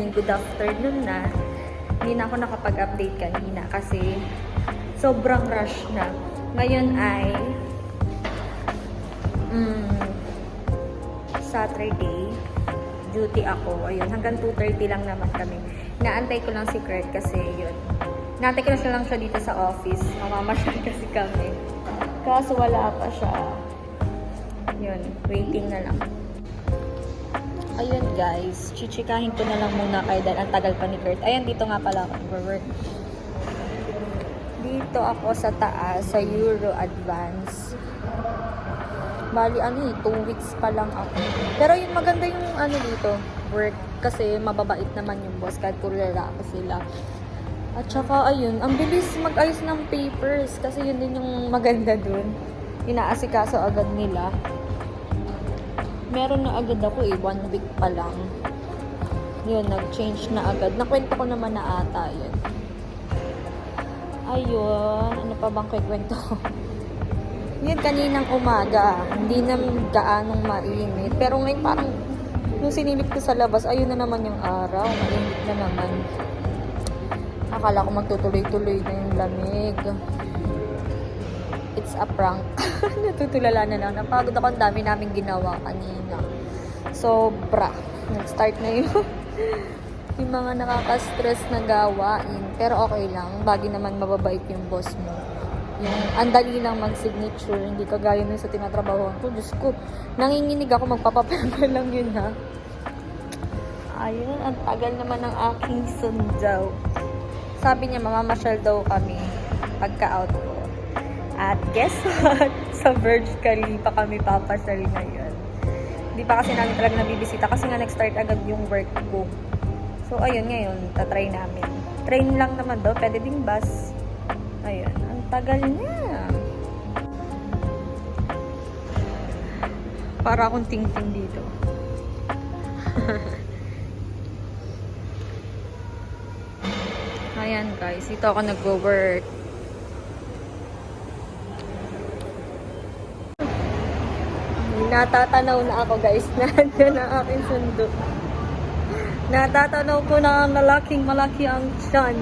morning, good afternoon na. Hindi na ako nakapag-update kanina kasi sobrang rush na. Ngayon ay Saturday, duty ako. Ayun, hanggang 2:30 lang naman kami. Naantay ko lang si Kurt kasi yun. Naantay ko lang siya dito sa office. Mamamasyal kasi kami. Kaso wala pa siya. Yun, waiting na lang. Ayun guys, chichikahin ko na lang muna kayo dahil ang tagal pa ni Kurt. Ayan, dito nga pala ako nag-work. Dito ako sa taas, sa Euro Advance. Bali, 2 weeks pa lang ako. Pero yun, maganda yung dito, work. Kasi mababait naman yung boss kahit kurera ako sila. At saka, ayun, ang bilis mag-ayos ng papers. Kasi yun din yung maganda dun. Inaasikaso agad nila. Meron na agad ako 1 week pa lang. Yun, nag-change na agad. Nakwento ko naman na ata yun. Ayun, ano pa bang kikwento ko? Yun, kaninang umaga, hindi na gaanong mainit. Pero ngayon parang, nung sinilip ko sa labas, ayun na naman yung araw. Mainit na naman. Akala ko magtutuloy-tuloy na yung lamig. It's a prank. Natutulala na lang. Napagod ako, ang dami namin ginawa kanina. Sobra. Nag-start na yung mga nakaka-stress na gawain. Pero okay lang. Bagi naman mababait yung boss mo. Yung andali lang mag-signature. Hindi kagaya nun sa tinatrabahoan ko. Diyos ko, nanginginig ako. Magpapapirma lang yun, ha. Ayun, ang tagal naman ng aking sundaw. Sabi niya, mamamasyal daw kami pagka-out ko. At guess what? Sa Burj Khalifa kami papasyal ngayon. Hindi pa kasi namin talaga nabibisita kasi nga nag-start agad yung work ko. So, ayun ngayon, tatry namin. Train lang naman daw, pwede ding bus. Ayun, ang tagal niya. Para akong ting-ting dito. Ayan guys, dito ako nag-work. Natatanaw na ako guys. Nandiyan ang aking sundo. Natatanaw ko na ang malaki ang tiyan.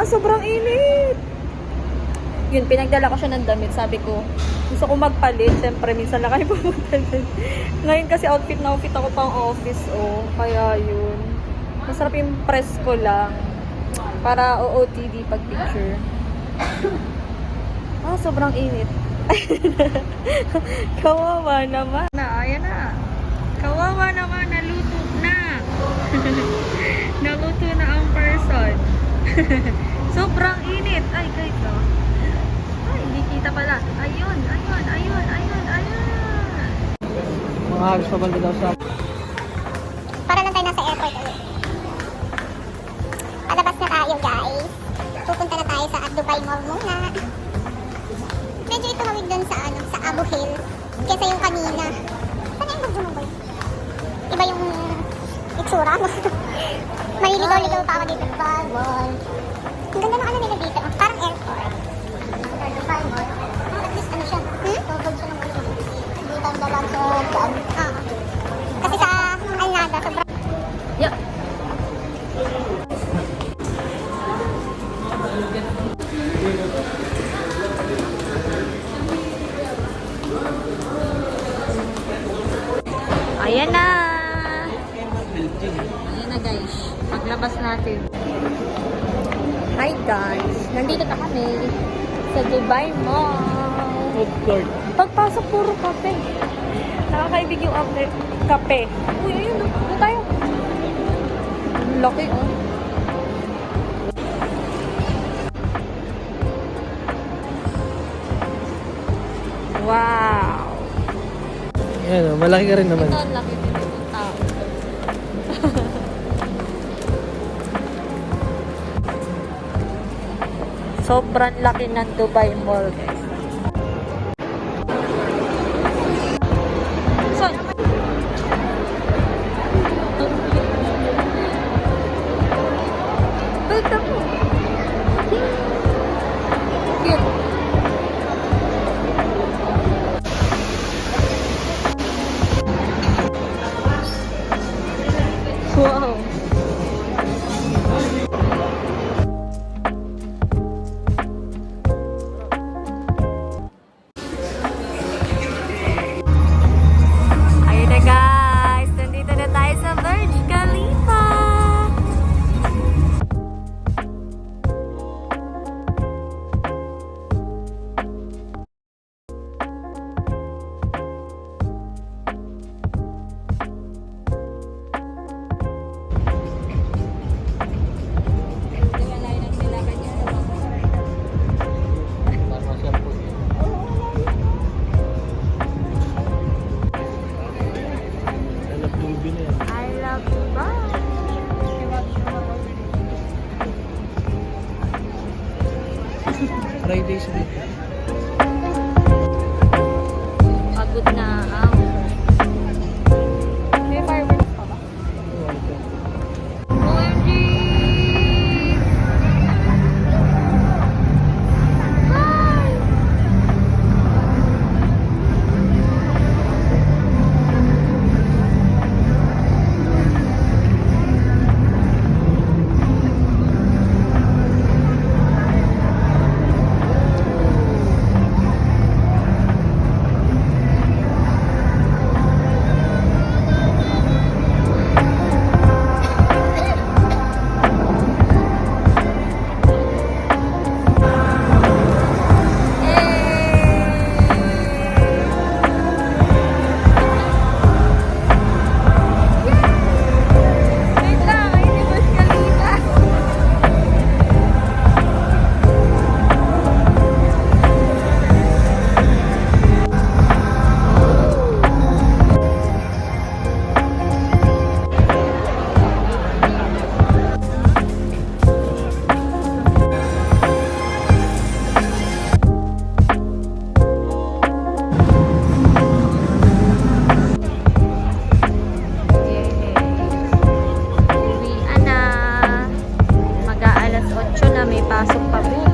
Sobrang init. Yun, pinagdala ko siya ng damit. Sabi ko, gusto ko magpalit. Siyempre, minsan lang kayo pumunta dyan. Ngayon kasi outfit ako pang office. Kaya yun. Masarap yung press ko lang. Para OOTD pag picture. Sobrang init. Kawawa naman. Ayan na. Kawawa naman. Naluto na. Naluto na ang person. Sobrang init. Ay, guys, Ay, hindi kita pala. Ayun. Mga halos pa banda daw sa... Para lang tayo nasa airport ulit. Palabas na tayo guys. Pupunta na tayo sa Dubai Mall muna. Medyo ito hawig dun sa sa Abu Hill. Kesa yung kanina. Saan yung bagyo mo boy? Iba yung itsura mo. Maliligaw-ligaw pa ako dito. Dubai Mall. Ang ganda ng nila dito. Parang airport. Dubai Mall. At least siya. Tugod siya ng ulo. Hindi tayo dalang sa daan. Kasi sa Alnada, sobrang... Yeah. Ayan na. Ayan na guys. Paglabas natin. Hi guys. Nandito na kami sa Dubai Mall. Food court. Pagpasok puro kape. Nakakaibig yung kape. Uy, ayun. Doon tayo. Ang laki Wow. Ayan, malaki ka rin naman. Ito, ang laki din yung tao. Sobrang laki ng Dubai Mall, guys. Saan? Ito po. Cute. Wow. Friday sa week. Pagod na ang... May fireworks pa ba? OMG! Hi! Wait lang, ay di ba Kalina? Uwian na. Mag-aalas 8 na, may pasok pa bukas.